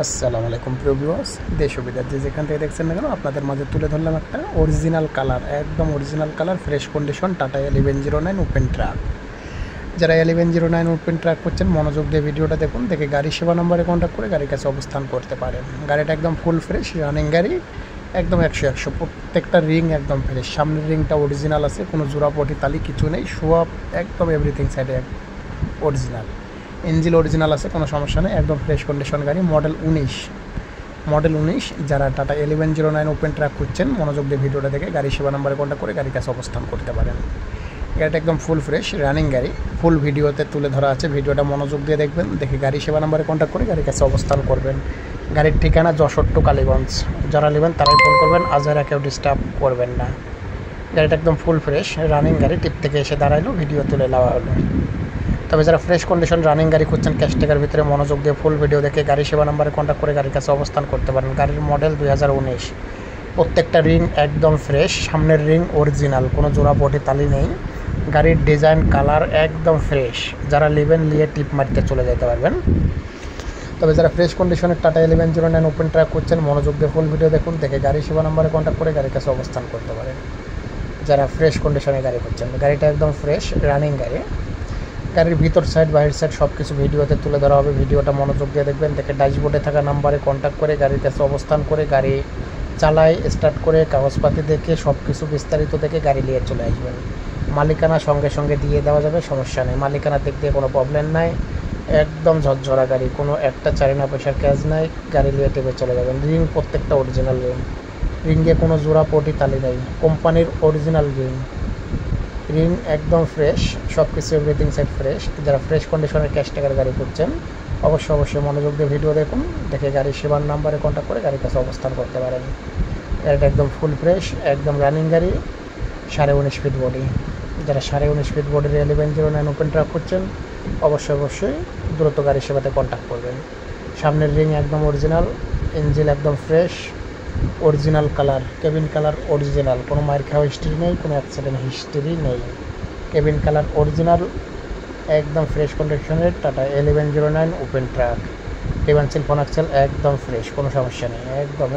আসসালামু আলাইকুম প্রিয় ভিউয়ার্স, দেশ ও বিদেশ যে যেখান থেকে দেখছেন না কেন আপনাদের মাঝে তুলে ধরলাম একটা অরিজিনাল কালার, একদম original colour, fresh condition tata 1109 open truck. যারা 1109 ওপেন ট্রাক করছেন মনোযোগ দিয়ে ভিডিওটা দেখুন, দেখে গাড়ি সেবা নম্বরে কন্ট্যাক্ট করে গাড়ির কাছে অবস্থান করতে পারেন। গাড়িটা একদম ফুল ফ্রেশ রানিং গাড়ি, একদম 100 প্রত্যেকটা রিং একদম ফ্রেশ। সামনের রিংটা অরিজিনাল আছে, কোনো জোড়াপটি তালি কিছু নেই, শোয়াপ একদম এভরিথিং সাইডে অরিজিনাল। ইঞ্জিন অরিজিনাল আছে, কোনো সমস্যা নেই, একদম ফ্রেশ কন্ডিশন গাড়ি। মডেল 19 যারা টাটা 1109 ওপেন ট্রাক করছেন মনোযোগ দিয়ে ভিডিওটা দেখে গাড়ি সেবা নাম্বারে কন্ট্যাক্ট করে গাড়ির কাছে অবস্থান করতে পারেন। গাড়িটা একদম ফুল ফ্রেশ রানিং গাড়ি, ফুল ভিডিওতে তুলে ধরা আছে, ভিডিওটা মনোযোগ দিয়ে দেখবেন, দেখে গাড়ি সেবা নাম্বারে কন্ট্যাক্ট করে গাড়ির কাছে অবস্থান করবেন। গাড়ির ঠিকানা যশোর টু কালীগঞ্জ। যারা নেবেন তারাই ফোন করবেন, আজারা কেউ ডিস্টার্ব করবেন না। গাড়িটা একদম ফুল ফ্রেশ রানিং গাড়ি, টিপ থেকে এসে দাঁড়াইলো, ভিডিও তুলে নেওয়া হলো। তবে যারা ফ্রেশ কন্ডিশন রানিং গাড়ি খুঁজছেন ক্যাশ টাকার ভিতরে মনোযোগ দিয়ে ফুল ভিডিও দেখে গাড়ি সেবা নাম্বারে কন্ট্যাক্ট করে গাড়ির কাছে অবস্থান করতে পারেন। গাড়ির মডেল 2019, প্রত্যেকটা রিং একদম ফ্রেশ, সামনের রিং অরিজিনাল, কোনো জোড়া পটি তালি নেই। গাড়ির ডিজাইন কালার একদম ফ্রেশ, যারা নেবেন নিয়ে টিপ মারতে চলে যেতে পারবেন। তবে যারা ফ্রেশ কন্ডিশনের টাটা 1109 ওপেন ট্রাক করছেন মনোযোগ দিয়ে ফুল ভিডিও দেখুন, দেখে গাড়ি সেবা নাম্বারে কন্ট্যাক্ট করে গাড়ির কাছে অবস্থান করতে পারেন। যারা ফ্রেশ কন্ডিশনে গাড়ি করছেন, গাড়িটা একদম ফ্রেশ রানিং গাড়ি। গাড়ির ভিতর সাইড বাইরের সাইড সব কিছু ভিডিওতে তুলে ধরা হবে, ভিডিওটা মনোযোগ দিয়ে দেখবেন, দেখে ড্যাশবোর্ডে থাকা নাম্বারে কন্ট্যাক্ট করে গাড়ির কাছে অবস্থান করে গাড়ি চালায় স্টার্ট করে কাগজপাতি দেখে সব কিছু বিস্তারিত দেখে গাড়ি নিয়ে চলে আসবেন। মালিকানা সঙ্গে সঙ্গে দিয়ে দেওয়া যাবে, সমস্যা নেই, মালিকানা দিক দিয়ে কোনো প্রবলেম নাই। একদম ঝরঝরা গাড়ি, কোনো একটা চারিনা পয়সার ক্যাশ নাই, গাড়ি নিয়ে টেপে চলে যাবেন। রিং প্রত্যেকটা অরিজিনাল রিংয়ে কোনো জোড়া পটি তালি নেই, কোম্পানির অরিজিনাল রিং একদম ফ্রেশ, সব কিছু এভরিথিং সাইড ফ্রেশ। যারা ফ্রেশ কন্ডিশনের ক্যাশ টাকার গাড়ি করছেন অবশ্যই মনোযোগ দিয়ে ভিডিও দেখুন, দেখে গাড়ির সেবার নাম্বারে কন্ট্যাক্ট করে গাড়ির কাছে অবস্থান করতে পারেন। গাড়িটা একদম ফুল ফ্রেশ একদম রানিং গাড়ি, 19.5 ফিট বডি। যারা 19.5 ফিট বডির 1109 ওপেন ট্রাক করছেন অবশ্যই দ্রুত গাড়ি সেবাতে কন্ট্যাক্ট করবেন। সামনের রিং একদম অরিজিনাল, ইঞ্জিন একদম fresh, original colour, cabin colour original, কোনো মায়ের খাওয়া হিস্ট্রি নেই, কোনো অ্যাক্সিডেন্ট হিস্ট্রি নেই। কেবিন কালার অরিজিনাল, একদম ফ্রেশ কন্ডিশনের টাটা 1109 ওপেন ট্রাক। টেবানসিল ফোনাক্সেল একদম ফ্রেশ, কোনো সমস্যা নেই, একদম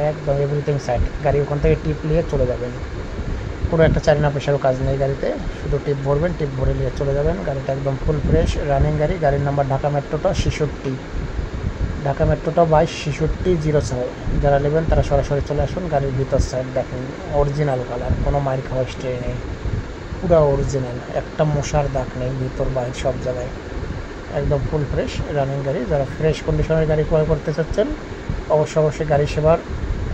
এভরিথিং সাইড। গাড়ি ওখান থেকে টিপ নিয়ে চলে যাবেন, কোনো একটা চারিনা পয়সারও কাজ নেই গাড়িতে, শুধু টিপ ভরবেন, টিপ ভরে নিয়ে চলে যাবেন। গাড়িটা একদম ফুল ফ্রেশ রানিং গাড়ি। গাড়ির নাম্বার ঢাকা মেট্রোটা 66, ঢাকা মেট্রোটা 226606। যারা নেবেন তারা সরাসরি চলে আসুন। গাড়ির ভিতর সাইড দেখুন অরিজিনাল কালার, কোনো মায়ের খাওয়া হিস্ট্রি নেই, পুরো অরিজিনাল, একটা মশার দাগ নেই, ভিতর বাইরে সব জায়গায় একদম ফুল ফ্রেশ রানিং গাড়ি। যারা ফ্রেশ কন্ডিশনের গাড়ি ক্রয় করতে চাচ্ছেন অবশ্যই গাড়ি সেবার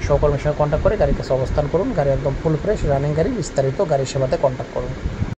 সহকর্মীর সঙ্গে কন্ট্যাক্ট করে গাড়ির কাছে অবস্থান করুন। গাড়ি একদম ফুল ফ্রেশ রানিং গাড়ি, বিস্তারিত গাড়ি সেবাতে কন্ট্যাক্ট করুন।